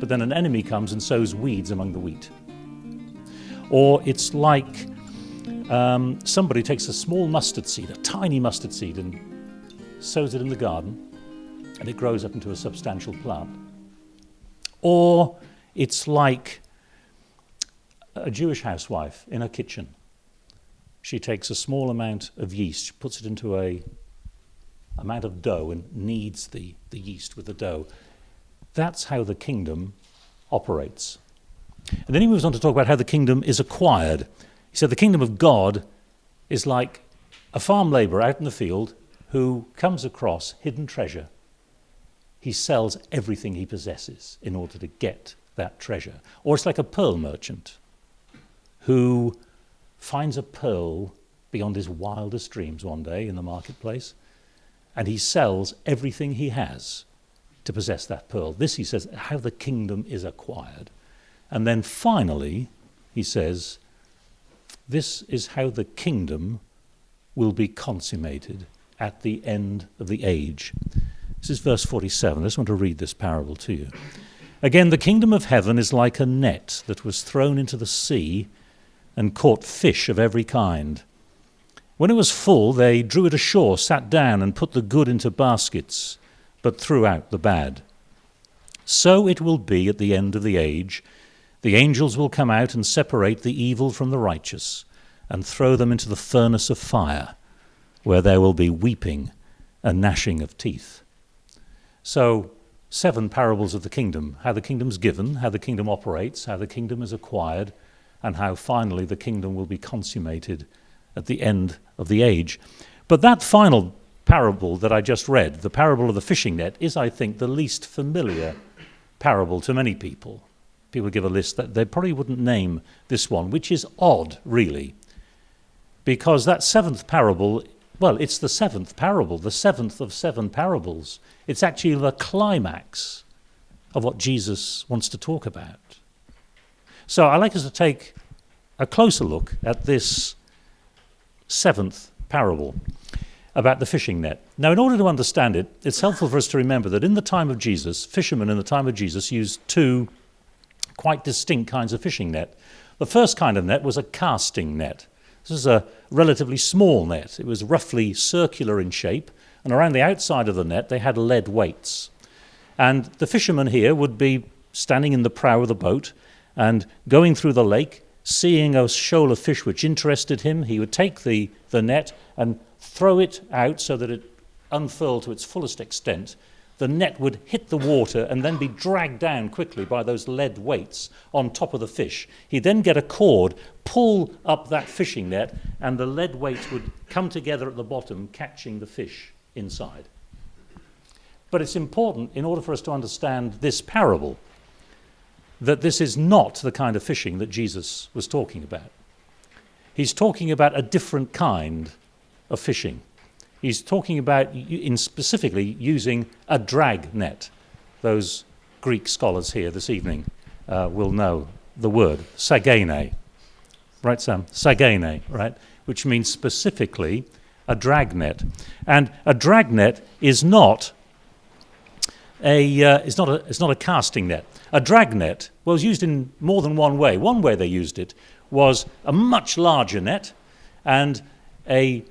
but then an enemy comes and sows weeds among the wheat. Or it's like somebody takes a small mustard seed, a tiny mustard seed, and sows it in the garden, and it grows up into a substantial plant. Or it's like a Jewish housewife in her kitchen. She takes a small amount of yeast, puts it into a amount of dough and kneads the yeast with the dough. That's how the kingdom operates. And then he moves on to talk about how the kingdom is acquired. He said the kingdom of God is like a farm labourer out in the field who comes across hidden treasure. He sells everything he possesses in order to get that treasure. Or it's like a pearl merchant who finds a pearl beyond his wildest dreams one day in the marketplace, and he sells everything he has to possess that pearl. This, he says, how the kingdom is acquired. And then finally, he says, this is how the kingdom will be consummated at the end of the age. This is verse 47. I just want to read this parable to you. Again, the kingdom of heaven is like a net that was thrown into the sea and caught fish of every kind. When it was full, they drew it ashore, sat down, and put the good into baskets, but threw out the bad. So it will be at the end of the age. The angels will come out and separate the evil from the righteous and throw them into the furnace of fire, where there will be weeping and gnashing of teeth. So, 7 parables of the kingdom, how the kingdom's given, how the kingdom operates, how the kingdom is acquired, and how finally the kingdom will be consummated at the end of the age. But that final parable that I just read, the parable of the fishing net, is, I think, the least familiar parable to many people. People give a list that they probably wouldn't name this one, which is odd, really, because that 7th parable, well, it's the 7th parable, the 7th of 7 parables. It's actually the climax of what Jesus wants to talk about. So I'd like us to take a closer look at this 7th parable about the fishing net. Now, in order to understand it, it's helpful for us to remember that in the time of Jesus, fishermen in the time of Jesus used 2 quite distinct kinds of fishing net. The first kind of net was a casting net. This is a relatively small net. It was roughly circular in shape, and around the outside of the net they had lead weights. And the fisherman here would be standing in the prow of the boat and going through the lake, seeing a shoal of fish which interested him. He would take the net and throw it out so that it unfurled to its fullest extent. The net would hit the water and then be dragged down quickly by those lead weights on top of the fish. He'd then get a cord, pull up that fishing net, and the lead weights would come together at the bottom, catching the fish inside. But it's important, in order for us to understand this parable, that this is not the kind of fishing that Jesus was talking about. He's talking about a different kind of fishing. He's talking about specifically using a drag net. Those Greek scholars here this evening will know the word, sagene. Right, Sam? Sagene, right? Which means specifically a drag net. And a drag net is not a casting net. A drag net was used in more than one way. One way they used it was a much larger net, and a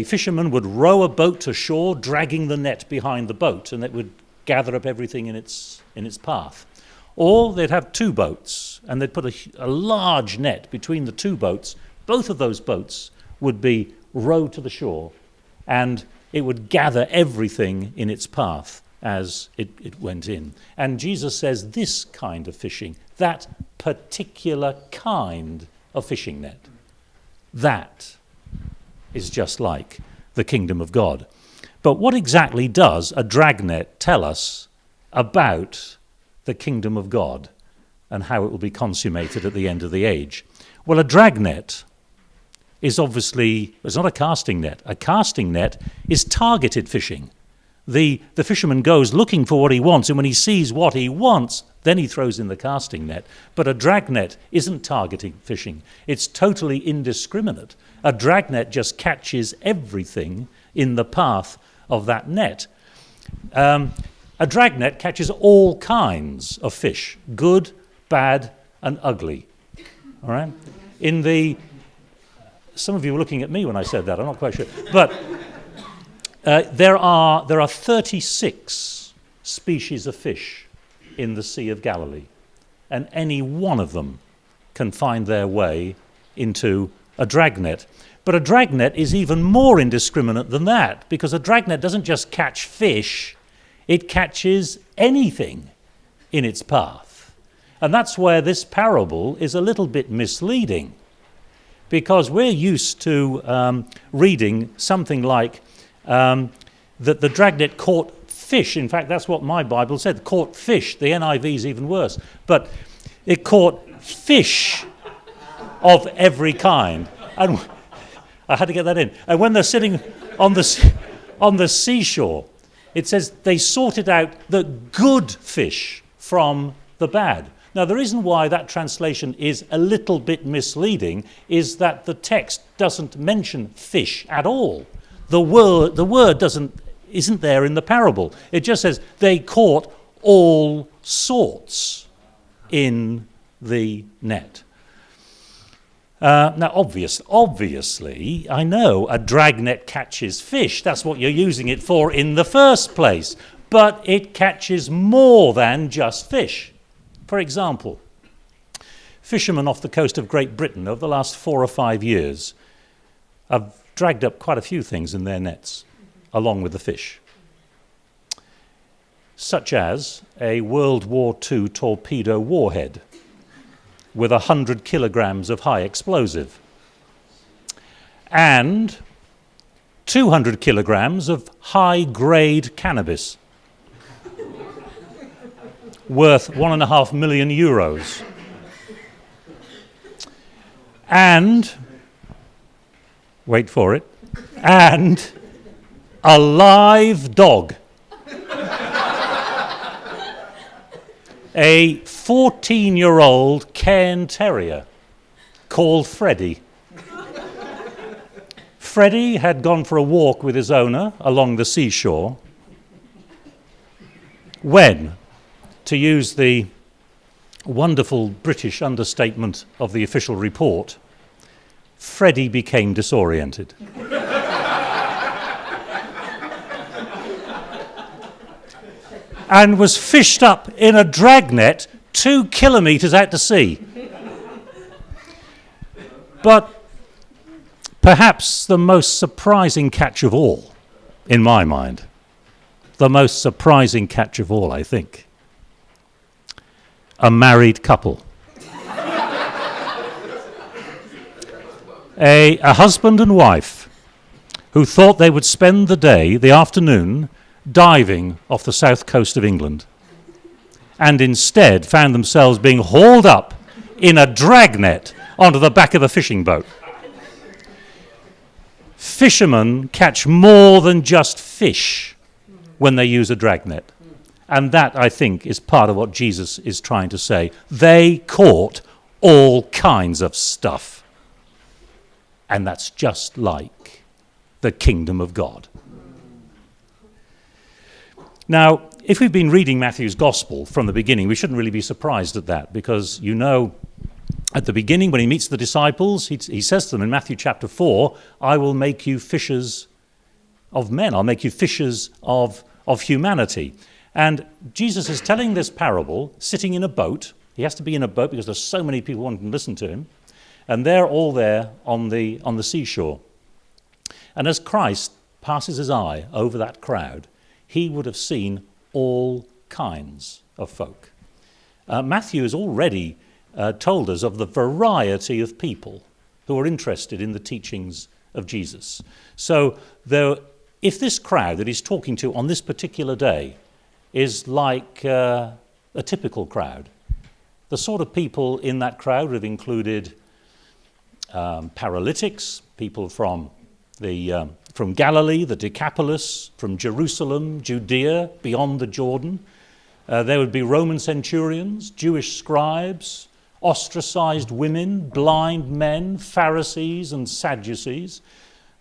fisherman would row a boat to shore, dragging the net behind the boat, and it would gather up everything in its path. Or they'd have 2 boats, and they'd put a large net between the 2 boats. Both of those boats would be rowed to the shore, and it would gather everything in its path as it went in. And Jesus says this kind of fishing, that particular kind of fishing net, that is just like the kingdom of God. But what exactly does a dragnet tell us about the kingdom of God and how it will be consummated at the end of the age? Well, a dragnet is obviously, it's not a casting net. A casting net is targeted fishing. The fisherman goes looking for what he wants, and when he sees what he wants, then he throws in the casting net. But a dragnet isn't targeting fishing. It's totally indiscriminate. A dragnet just catches everything in the path of that net. A dragnet catches all kinds of fish, good, bad, and ugly. All right? Some of you were looking at me when I said that, I'm not quite sure. But there are 36 species of fish in the Sea of Galilee, and any one of them can find their way into a dragnet. But a dragnet is even more indiscriminate than that, because a dragnet doesn't just catch fish, it catches anything in its path. And that's where this parable is a little bit misleading, because we're used to reading something like that the dragnet caught fish. In fact, that's what my Bible said, caught fish. The NIV is even worse. But it caught fish of every kind. And I had to get that in. And when they're sitting on the seashore, it says they sorted out the good fish from the bad. Now, the reason why that translation is a little bit misleading is that the text doesn't mention fish at all. The word isn't there in the parable. It just says they caught all sorts in the net. Now, obviously, I know a dragnet catches fish. That's what you're using it for in the first place. But it catches more than just fish. For example, fishermen off the coast of Great Britain over the last 4 or 5 years have dragged up quite a few things in their nets, along with the fish, such as a World War II torpedo warhead with 100 kilograms of high explosive and 200 kilograms of high-grade cannabis worth €1.5 million. And, wait for it, and a live dog. A 14-year-old Cairn Terrier called Freddie. Freddie had gone for a walk with his owner along the seashore when, to use the wonderful British understatement of the official report, Freddie became disoriented. And was fished up in a dragnet 2 kilometres out to sea. But perhaps the most surprising catch of all, in my mind, the most surprising catch of all, I think, a married couple. A husband and wife who thought they would spend the afternoon, diving off the south coast of England, and instead found themselves being hauled up in a dragnet onto the back of a fishing boat. Fishermen catch more than just fish when they use a dragnet. And that, I think, is part of what Jesus is trying to say. They caught all kinds of stuff. And that's just like the kingdom of God. Now, if we've been reading Matthew's gospel from the beginning, we shouldn't really be surprised at that, because you know, at the beginning, when he meets the disciples, he says to them in Matthew chapter 4, I will make you fishers of men. I'll make you fishers of humanity. And Jesus is telling this parable sitting in a boat. He has to be in a boat because there's so many people wanting to listen to him. And they're all there on the seashore. And as Christ passes his eye over that crowd, he would have seen all kinds of folk. Matthew has already told us of the variety of people who are interested in the teachings of Jesus. So if this crowd that he's talking to on this particular day is like a typical crowd, the sort of people in that crowd would have included paralytics, people from Galilee, the Decapolis, from Jerusalem, Judea, beyond the Jordan. There would be Roman centurions, Jewish scribes, ostracized women, blind men, Pharisees and Sadducees.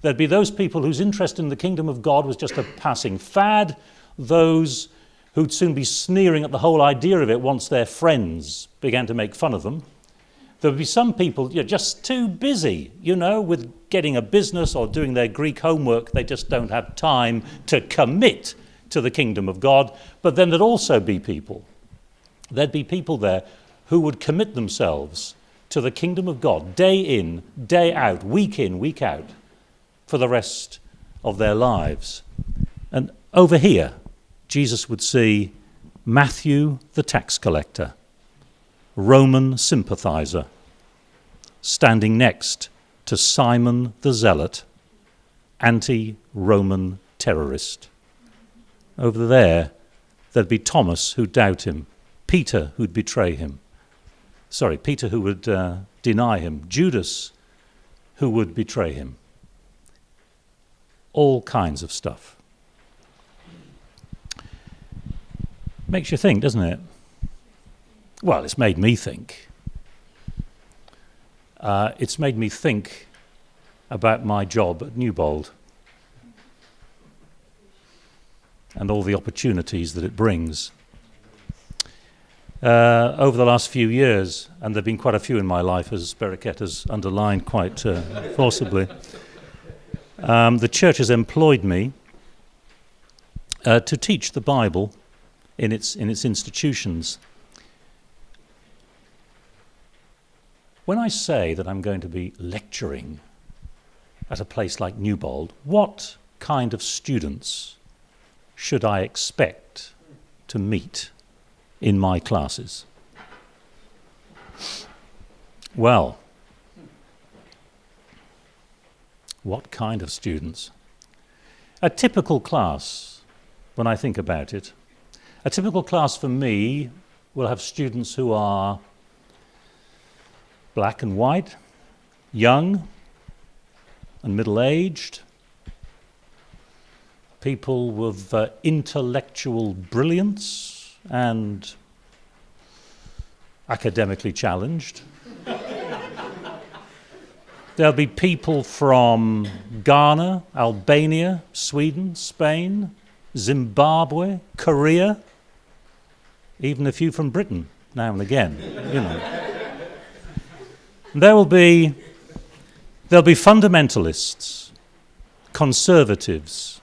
There'd be those people whose interest in the kingdom of God was just a passing fad, those who'd soon be sneering at the whole idea of it once their friends began to make fun of them. There would be some people just too busy, with getting a business or doing their Greek homework. They just don't have time to commit to the kingdom of God. But then there'd also be people. There'd be people there who would commit themselves to the kingdom of God day in, day out, week in, week out, for the rest of their lives. And over here, Jesus would see Matthew the tax collector, Roman sympathizer, standing next to Simon the zealot, anti-Roman terrorist. Over there, there'd be Thomas who'd doubt him, Peter who'd betray him. Peter who would deny him, Judas who would betray him. All kinds of stuff. Makes you think, doesn't it? Well, it's made me think. It's made me think about my job at Newbold and all the opportunities that it brings. Over the last few years, and there have been quite a few in my life, as Bereket has underlined quite forcibly, the church has employed me to teach the Bible in its institutions. When I say that I'm going to be lecturing at a place like Newbold, what kind of students should I expect to meet in my classes? Well, what kind of students? A typical class, when I think about it, a typical class for me will have students who are black and white, young and middle-aged, people with intellectual brilliance and academically challenged. There'll be people from Ghana, Albania, Sweden, Spain, Zimbabwe, Korea, even a few from Britain now and again, There'll be fundamentalists, conservatives,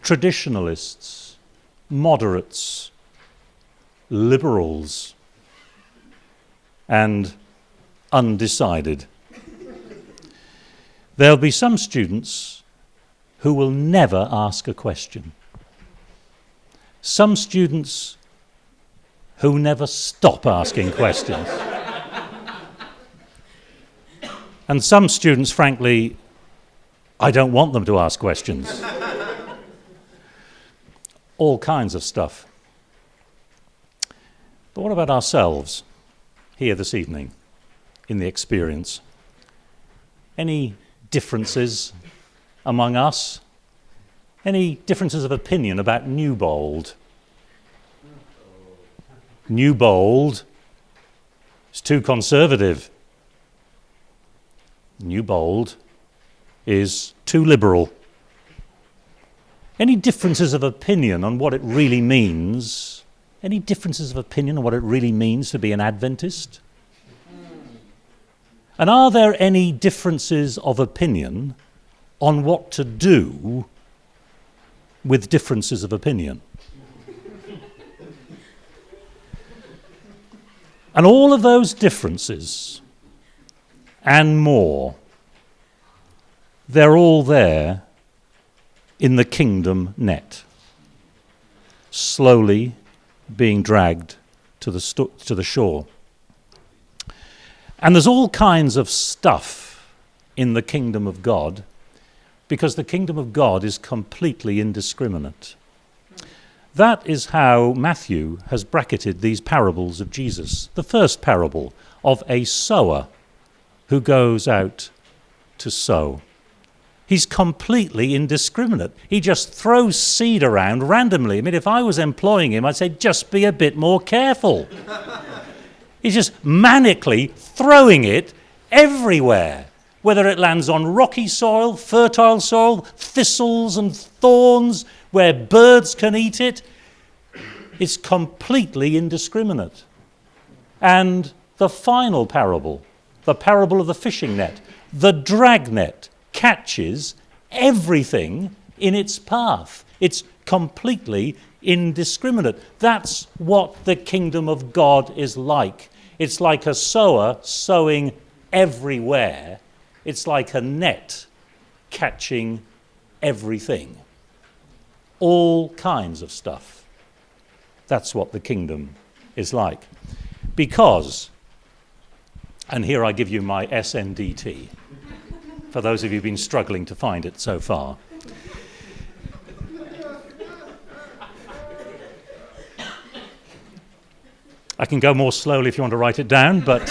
traditionalists, moderates, liberals, and undecided. There'll be some students who will never ask a question. Some students who never stop asking questions. And some students, frankly, I don't want them to ask questions. All kinds of stuff. But what about ourselves here this evening in the experience? Any differences among us? Any differences of opinion about Newbold? Newbold is too conservative. Newbold is too liberal. Any differences of opinion on what it really means? Any differences of opinion on what it really means to be an Adventist? And are there any differences of opinion on what to do with differences of opinion? And all of those differences and more, they're all there in the kingdom net, slowly being dragged to the shore. And there's all kinds of stuff in the kingdom of God, because the kingdom of God is completely indiscriminate. That is how Matthew has bracketed these parables of Jesus. The first parable of a sower who goes out to sow. He's completely indiscriminate. He just throws seed around randomly. I mean, if I was employing him, I'd say, just be a bit more careful. He's just manically throwing it everywhere, whether it lands on rocky soil, fertile soil, thistles and thorns, where birds can eat it. It's completely indiscriminate. And the final parable, the parable of the fishing net, the dragnet catches everything in its path. It's completely indiscriminate. That's what the kingdom of God is like. It's like a sower sowing everywhere. It's like a net catching everything. All kinds of stuff. That's what the kingdom is like. Because, and here I give you my SNDT, for those of you who've been struggling to find it so far. I can go more slowly if you want to write it down, but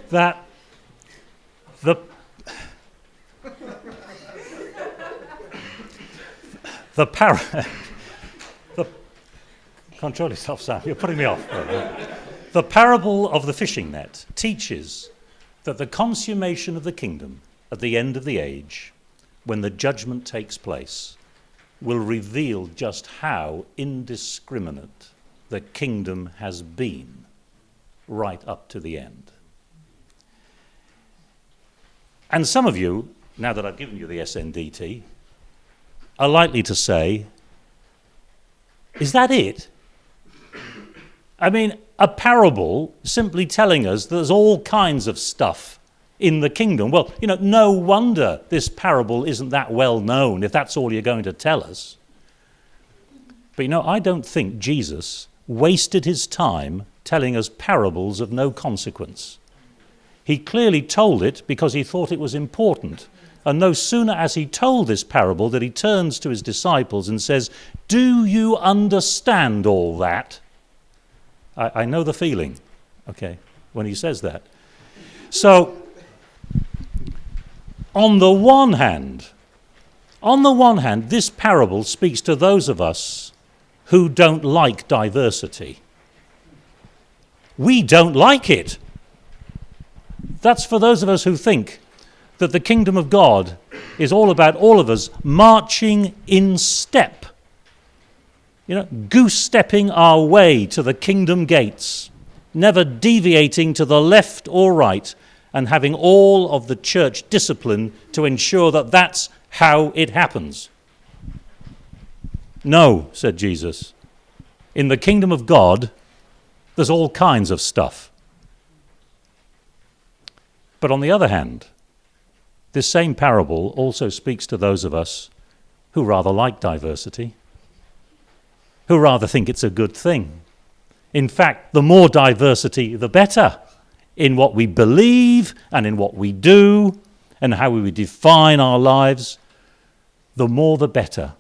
that control yourself, Sam. You're putting me off. The parable of the fishing net teaches that the consummation of the kingdom at the end of the age, when the judgment takes place, will reveal just how indiscriminate the kingdom has been right up to the end. And some of you, now that I've given you the SNDT, are likely to say, is that it? I mean, a parable simply telling us there's all kinds of stuff in the kingdom. Well, no wonder this parable isn't that well known if that's all you're going to tell us. But I don't think Jesus wasted his time telling us parables of no consequence. He clearly told it because he thought it was important. And no sooner as he told this parable that he turns to his disciples and says, do you understand all that? I know the feeling, okay, when he says that. So, on the one hand, this parable speaks to those of us who don't like diversity. We don't like it. That's for those of us who think that the kingdom of God is all about all of us marching in step, goose-stepping our way to the kingdom gates, never deviating to the left or right, and having all of the church discipline to ensure that that's how it happens. No, said Jesus. In the kingdom of God, there's all kinds of stuff. But on the other hand, this same parable also speaks to those of us who rather like diversity, who rather think it's a good thing. In fact, the more diversity, the better, in what we believe and in what we do and how we define our lives, the more the better.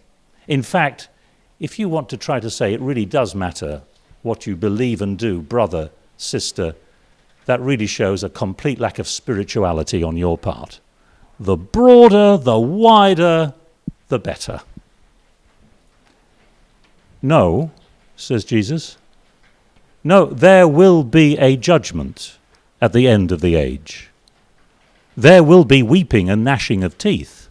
In fact, if you want to try to say it really does matter what you believe and do, brother, sister, that really shows a complete lack of spirituality on your part. The broader, the wider, the better. No, says Jesus. No, there will be a judgment at the end of the age. There will be weeping and gnashing of teeth.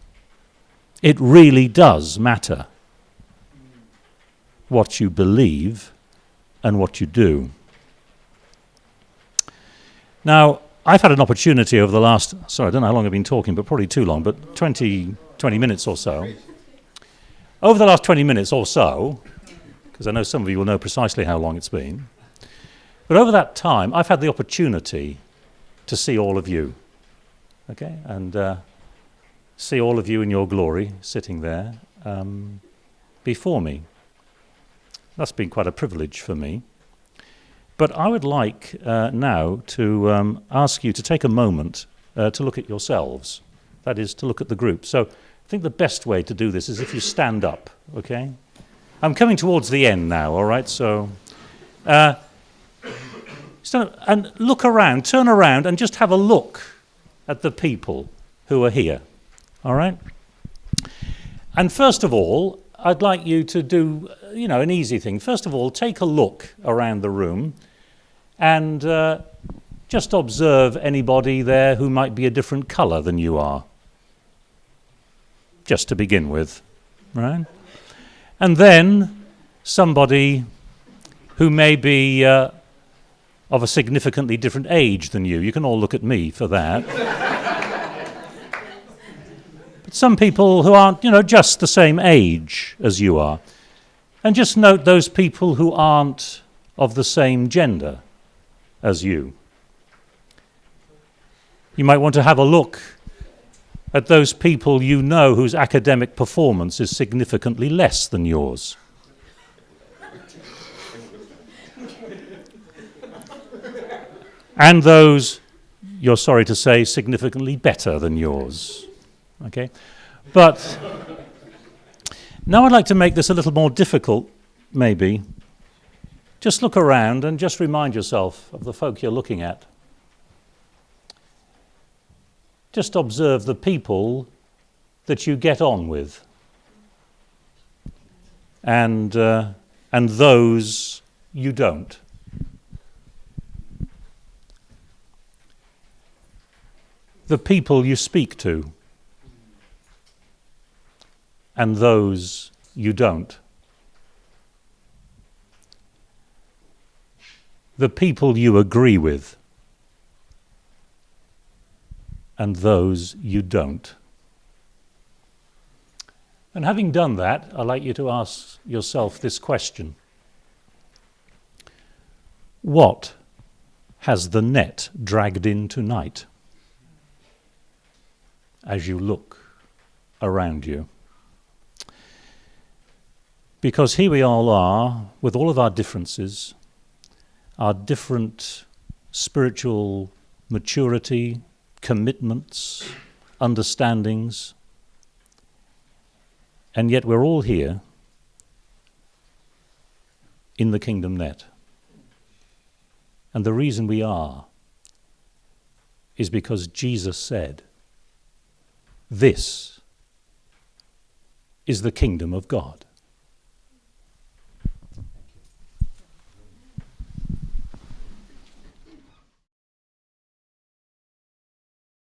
It really does matter what you believe and what you do. Now, I've had an opportunity over the last, I don't know how long I've been talking, but probably too long, but 20 minutes or so. Over the last 20 minutes or so, because I know some of you will know precisely how long it's been, but over that time, I've had the opportunity to see all of you, okay, and see all of you in your glory sitting there before me. That's been quite a privilege for me. But I would like now to ask you to take a moment to look at yourselves. That is, to look at the group. So I think the best way to do this is if you stand up, okay? I'm coming towards the end now, all right? So stand up and look around, turn around and just have a look at the people who are here, all right? And first of all, I'd like you to do, an easy thing. First of all, take a look around the room and just observe anybody there who might be a different colour than you are. just to begin with, right? And then somebody who may be of a significantly different age than you. You can all look at me for that. But some people who aren't, just the same age as you are. And just note those people who aren't of the same gender as you. You might want to have a look at those people you know whose academic performance is significantly less than yours. And those, you're sorry to say, significantly better than yours. Okay? But now I'd like to make this a little more difficult, maybe. Just look around and just remind yourself of the folk you're looking at. Just observe the people that you get on with, and those you don't. The people you speak to, and those you don't. The people you agree with, and those you don't. And having done that, I'd like you to ask yourself this question. What has the net dragged in tonight as you look around you? Because here we all are, with all of our differences, our different spiritual maturity, commitments, understandings, and yet we're all here in the kingdom net. And the reason we are is because Jesus said, "This is the kingdom of God."